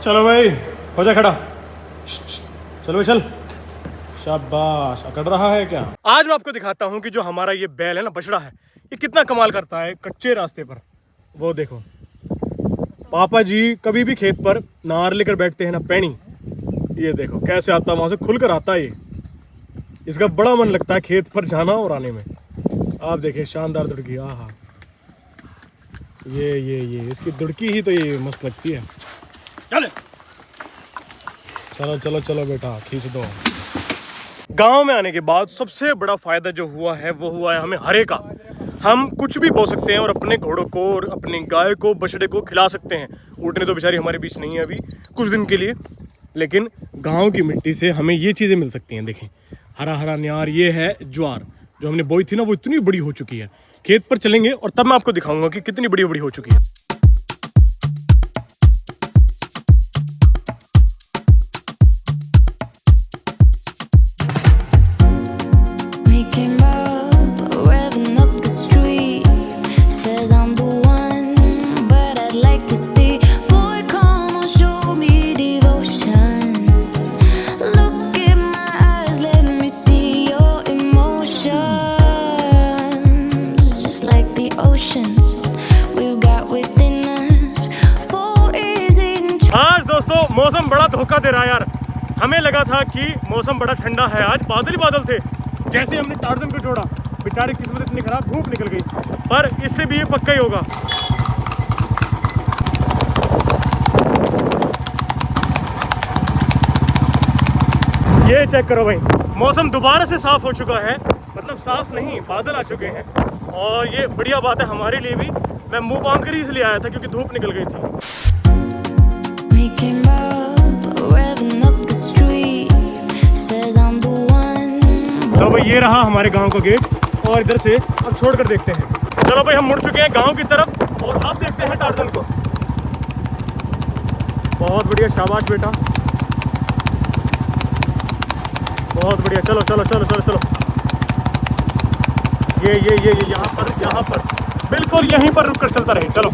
चलो भाई, हो जा खड़ा। चलो भाई चल। शाबाश, अकड़ रहा है क्या? आज मैं आपको दिखाता हूँ कि जो हमारा ये बैल है ना, बछड़ा है, ये कितना कमाल करता है कच्चे रास्ते पर। वो देखो, पापा जी कभी भी खेत पर नार लेकर बैठते हैं ना पैनी, ये देखो कैसे आता है, वहां से खुलकर आता है ये। इसका बड़ा मन लगता है खेत पर जाना और आने में। आप देखिए शानदार दुड़की, आहा, ये इसकी दुड़की ही तो ये मस्त लगती है। चले, चलो चलो चलो बेटा, खींच दो। गांव में आने के बाद सबसे बड़ा फायदा जो हुआ है वो हुआ है हमें हरे का। हम कुछ भी बो सकते हैं और अपने घोड़ों को और अपनी गाय को, बछड़े को खिला सकते हैं। ऊँटने तो बेचारी हमारे बीच नहीं है अभी कुछ दिन के लिए, लेकिन गांव की मिट्टी से हमें ये चीज़ें मिल सकती हैं। देखें, हरा हरा न्यार, ये है ज्वार जो हमने बोई थी ना, वो इतनी बड़ी हो चुकी है। खेत पर चलेंगे और तब मैं आपको दिखाऊंगा कि कितनी बड़ी बड़ी हो चुकी है। आज दोस्तों मौसम बड़ा धोखा दे रहा है यार। हमें लगा था कि मौसम बड़ा ठंडा है, आज बादल ही बादल थे। जैसे हमने टार्जन को छोड़ा, बेचारी किस्मत इतनी खराब, धूप निकल गई। पर इससे भी ये पक्का ही होगा। ये चेक करो भाई, मौसम दोबारा से साफ हो चुका है। मतलब साफ नहीं, बादल आ चुके हैं और ये बढ़िया बात है हमारे लिए भी। मैं मुंह बांध कर ही इसलिए आया था क्योंकि धूप निकल गई थी। तो भाई ये रहा हमारे गांव का गेट और इधर से अब छोड़ कर देखते हैं। चलो भाई, हम मुड़ चुके हैं गांव की तरफ और अब देखते हैं टार्जन को। बहुत बढ़िया, शाबाश बेटा, बहुत बढ़िया। चलो चलो चलो चलो चलो, ये यहाँ पर बिल्कुल यहीं पर रुककर चलता रहे। चलो,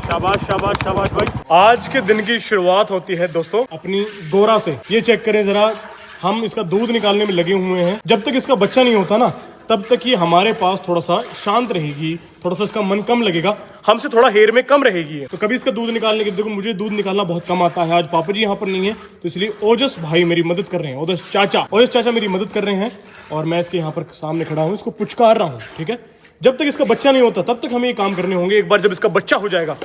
शाबाश शाबाश शाबाश भाई। आज के दिन की शुरुआत होती है दोस्तों अपनी गोरा से। ये चेक करें जरा, हम इसका दूध निकालने में लगे हुए हैं। जब तक इसका बच्चा नहीं होता ना, तब तक ये हमारे पास थोड़ा सा शांत रहेगी, थोड़ा सा इसका मन कम लगेगा, हमसे थोड़ा हेर में कम रहेगी। तो कभी इसका दूध निकालने के, देखो मुझे दूध निकालना बहुत कम आता है। आज पापा जी यहाँ पर नहीं है तो इसलिए ओजस भाई मेरी मदद कर रहे हैं, ओजस चाचा मेरी मदद कर रहे हैं और मैं इसके यहाँ पर सामने खड़ा हूँ, इसको पुचकार रहा हूँ। ठीक है, जब तक इसका बच्चा नहीं होता तब तक हमें ये काम करने होंगे। एक बार जब इसका बच्चा हो जाएगा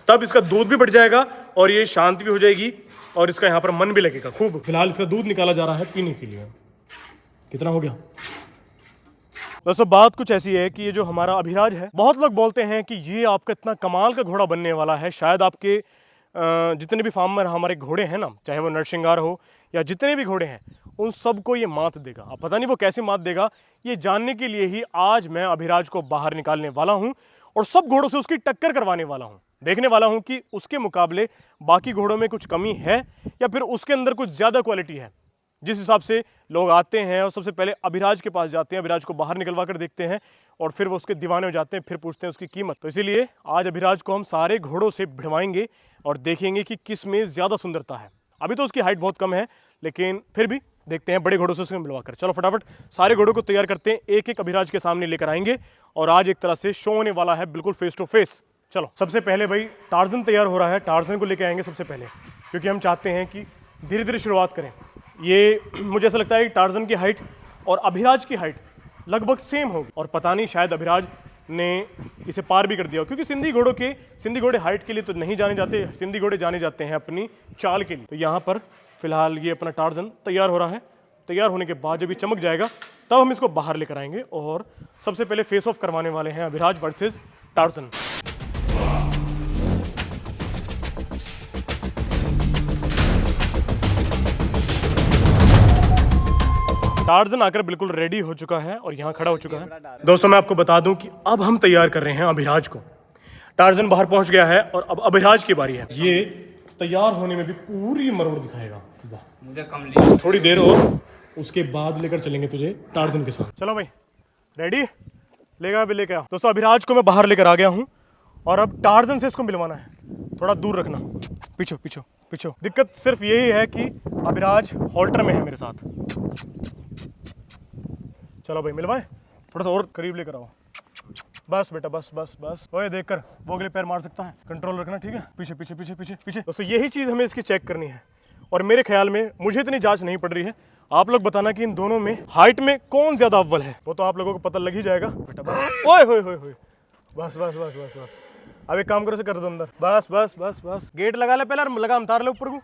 तब इसका दूध भी बढ़ जाएगा और ये शांत भी हो जाएगी और इसका यहाँ पर मन भी लगेगा खूब। फिलहाल इसका दूध निकाला जा रहा है पीने के लिए। कितना हो गया दोस्तों? बात कुछ ऐसी है कि ये जो हमारा अभिराज है, बहुत लोग बोलते हैं कि ये आपका इतना कमाल का घोड़ा बनने वाला है। शायद आपके जितने भी फार्मर हमारे घोड़े हैं ना, चाहे वो नरसिंगार हो या जितने भी घोड़े हैं, उन सबको ये मात देगा। अब पता नहीं वो कैसे मात देगा, ये जानने के लिए ही आज मैं अभिराज को बाहर निकालने वाला हूँ और सब घोड़ों से उसकी टक्कर करवाने वाला हूँ। देखने वाला हूँ कि उसके मुकाबले बाकी घोड़ों में कुछ कमी है या फिर उसके अंदर कुछ ज़्यादा क्वालिटी है। जिस हिसाब से लोग आते हैं और सबसे पहले अभिराज के पास जाते हैं, अभिराज को बाहर निकलवा कर देखते हैं और फिर वो उसके दीवाने हो जाते हैं, फिर पूछते हैं उसकी कीमत। तो इसीलिए आज अभिराज को हम सारे घोड़ों से भिड़वाएंगे और देखेंगे कि किस में ज़्यादा सुंदरता है। अभी तो उसकी हाइट बहुत कम है, लेकिन फिर भी देखते हैं बड़े घोड़ों से उसमें मिलवा कर। चलो फटाफट सारे घोड़ों को तैयार करते हैं, एक एक अभिराज के सामने लेकर आएंगे और आज एक तरह से शो होने वाला है, बिल्कुल फेस टू फेस। चलो, सबसे पहले भाई टार्जन तैयार हो रहा है, टार्जन को लेकर आएंगे सबसे पहले, क्योंकि हम चाहते हैं कि धीरे धीरे शुरुआत करें। ये मुझे ऐसा लगता है कि टार्जन की हाइट और अभिराज की हाइट लगभग सेम होगी और पता नहीं शायद अभिराज ने इसे पार भी कर दिया हो, क्योंकि सिंधी घोड़े हाइट के लिए तो नहीं जाने जाते, सिंधी घोड़े जाने जाते हैं अपनी चाल के लिए। तो यहाँ पर फिलहाल ये अपना टार्जन तैयार हो रहा है। तैयार होने के बाद जब ये चमक जाएगा तब हम इसको बाहर लेकर आएंगे और सबसे पहले फेस ऑफ करवाने वाले हैं अभिराज वर्सेस टार्जन। टार्जन आकर बिल्कुल रेडी हो चुका है और यहाँ खड़ा हो चुका है। दोस्तों मैं आपको बता दूं कि अब हम तैयार कर रहे हैं अभिराज को। टार्जन बाहर पहुंच गया है और अब अभिराज की बारी है। ये तैयार होने में भी पूरी मरोड़ दिखाएगा। मुझे थोड़ी देर और उसके बाद लेकर चलेंगे तुझे टार्जन के साथ। चलो भाई, रेडी? लेके आओ। दोस्तों अभिराज को मैं बाहर लेकर आ गया हूँ और अब टार्जन से इसको मिलवाना है। थोड़ा दूर रखना, पीछे पीछे पीछे। दिक्कत सिर्फ यही है कि अभिराज हॉल्टर में है मेरे साथ। चलो भाई मिल भाई, थोड़ा सा और करीब लेकर आओ। बस बेटा बस बस बस। ओए देखकर वो अगले पैर मार सकता है, कंट्रोल रखना ठीक है। पीछे पीछे पीछे पीछे पीछे। दोस्तों यही चीज़ हमें इसकी चेक करनी है और मेरे ख्याल में मुझे इतनी जांच नहीं पड़ रही है। आप लोग बताना कि इन दोनों में हाइट में कौन ज्यादा अव्वल है, वो तो आप लोगों को पता लग ही जाएगा। बेटा बस। ओए होए होए होए, बस बस बस बस बस। अब एक काम करो से कर दो अंदर। बस बस बस बस। गेट लगा ले पहले और लगाम तार ले ऊपर को।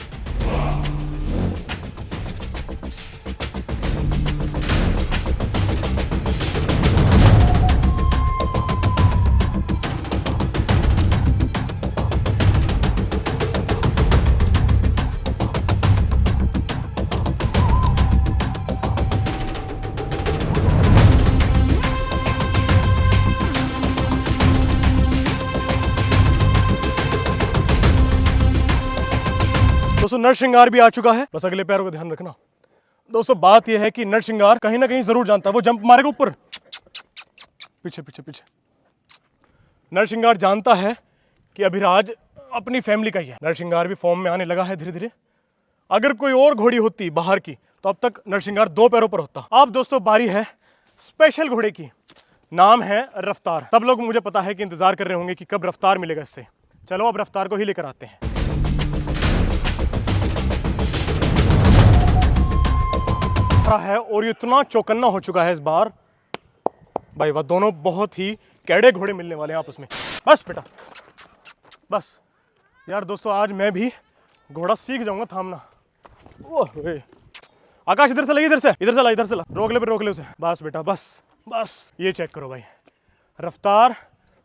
दोस्तों नरसिंगार भी आ चुका है, बस अगले पैरों का ध्यान रखना। दोस्तों बात यह है कि नरसिंगार कहीं ना कहीं जरूर जानता है, वो जंप मारेगा ऊपर। पीछे पीछे पीछे। नरसिंगार जानता है कि अभिराज अपनी फैमिली का ही है। नरसिंगार भी फॉर्म में आने लगा है धीरे धीरे। अगर कोई और घोड़ी होती बाहर की तो अब तक नरसिंगार 2 पैरों पर होता। अब दोस्तों बारी है स्पेशल घोड़े की, नाम है रफ्तार। सब लोग मुझे पता है कि इंतजार कर रहे होंगे कि कब रफ्तार मिलेगा इससे। चलो अब रफ्तार को ही लेकर आते हैं। है और इतना चौकन्ना हो चुका है इस बार भाई, वह दोनों बहुत ही कैड़े घोड़े मिलने वाले हैं आपस में। बस बेटा बस। यार दोस्तों आज मैं भी घोड़ा सीख जाऊंगा थामना। ओह आकाश इधर से ला, इधर से ला, इधर से ला। रोक ले उसे। बस बेटा बस बस। ये चेक करो भाई, रफ्तार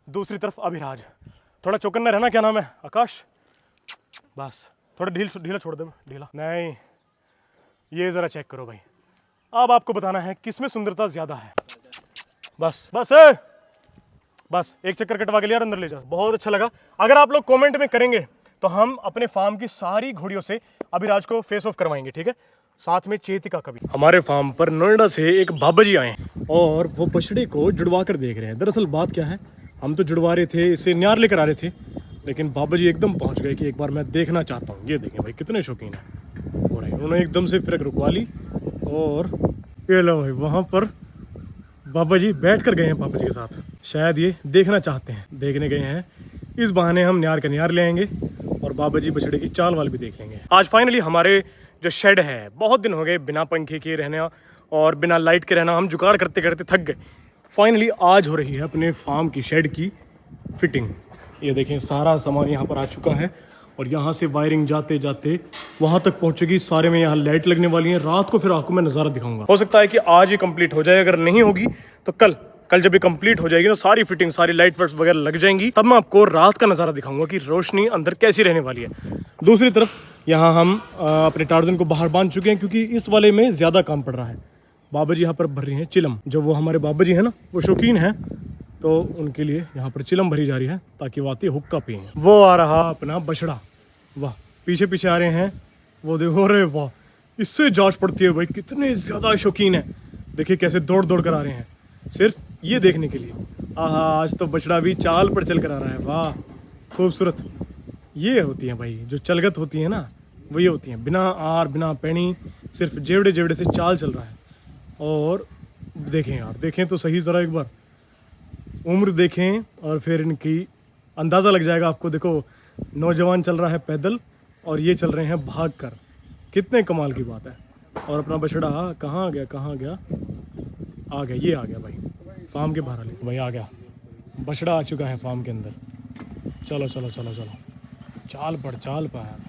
दूसरी तरफ अभिराज। थोड़ा चौकन्ना रहना। क्या नाम है? आकाश। बस थोड़ा ढीला छोड़ दे। ढीला नहीं, ये जरा चेक करो भाई। अब आपको बताना है किसमें सुंदरता ज्यादा है। बस बस बस एक चक्कर कटवा के लिया और अंदर ले जाओ। बहुत अच्छा लगा। अगर आप लोग कमेंट में करेंगे तो हम अपने फार्म की सारी घोड़ियों से अभिराज को फेस ऑफ करवाएंगे, ठीक है? साथ में चेतिका का भी। हमारे फार्म पर नोएडा से एक बाबा जी आए हैं और वो बछड़े को जुड़वा कर देख रहे हैं। दरअसल बात क्या है, हम तो जुड़वा रहे थे, इसे न्यार लेकर आ रहे थे, लेकिन बाबा जी एकदम पहुंच गए कि एक बार मैं देखना चाहता हूँ। ये देखें भाई कितने शौकीन है। और उन्होंने एकदम से फिर रुकवा ली और ये लो भाई, वहाँ पर बाबा जी बैठ कर गए हैं पापा जी के साथ। शायद ये देखना चाहते हैं, देखने गए हैं। इस बहाने हम न्यार का न्यार ले आएंगे और बाबा जी बछड़े की चाल वाल भी देख लेंगे। आज फाइनली हमारे जो शेड है, बहुत दिन हो गए बिना पंखे के रहना और बिना लाइट के रहना, हम जुगाड़ करते करते थक गए। फाइनली आज हो रही है अपने फार्म की शेड की फिटिंग। ये देखें सारा सामान यहाँ पर आ चुका है और यहाँ से वायरिंग जाते जाते वहाँ तक पहुँचेगी। सारे में यहाँ लाइट लगने वाली है। रात को फिर आपको मैं नज़ारा दिखाऊंगा। हो सकता है कि आज ही कंप्लीट हो जाए, अगर नहीं होगी तो कल जब ये कंप्लीट हो जाएगी ना, सारी फिटिंग सारी लाइट वर्क्स वगैरह लग जाएंगी, तब मैं आपको रात का नज़ारा दिखाऊंगा कि रोशनी अंदर कैसी रहने वाली है। दूसरी तरफ यहाँ हम अपने टार्जन को बाहर बांध चुके हैं क्योंकि इस वाले में ज़्यादा काम पड़ रहा है। बाबा जी यहाँ पर भर रही हैं चिलम। जो वो हमारे बाबा जी हैं ना, वो शौकीन हैं, तो उनके लिए यहाँ पर चिलम भरी जा रही है ताकि वो आती हुक्का पिए। वो आ रहा अपना बछड़ा, वाह पीछे पीछे आ रहे हैं वो, देखो रे वाह, इससे जांच पड़ती है भाई कितने ज़्यादा शौकीन है। देखिए कैसे दौड़ दौड़ कर आ रहे हैं सिर्फ ये देखने के लिए। आहा आज तो बछड़ा भी चाल पर चल कर आ रहा है, वाह खूबसूरत। ये होती हैं भाई जो चलगत होती है ना, वो ये होती हैं, बिना आर बिना पैनी, सिर्फ जेवड़े जेवड़े से चाल चल रहा है। और देखें यार, देखें तो सही ज़रा एक बार, उम्र देखें और फिर इनकी अंदाज़ा लग जाएगा आपको। देखो नौजवान चल रहा है पैदल और ये चल रहे हैं भाग कर, कितने कमाल की बात है। और अपना बछड़ा कहाँ गया, आ गया, ये आ गया भाई फार्म के बाहर भाई, आ गया बछड़ा, आ चुका है फार्म के अंदर। चलो चलो चलो चलो, चाल पर यार।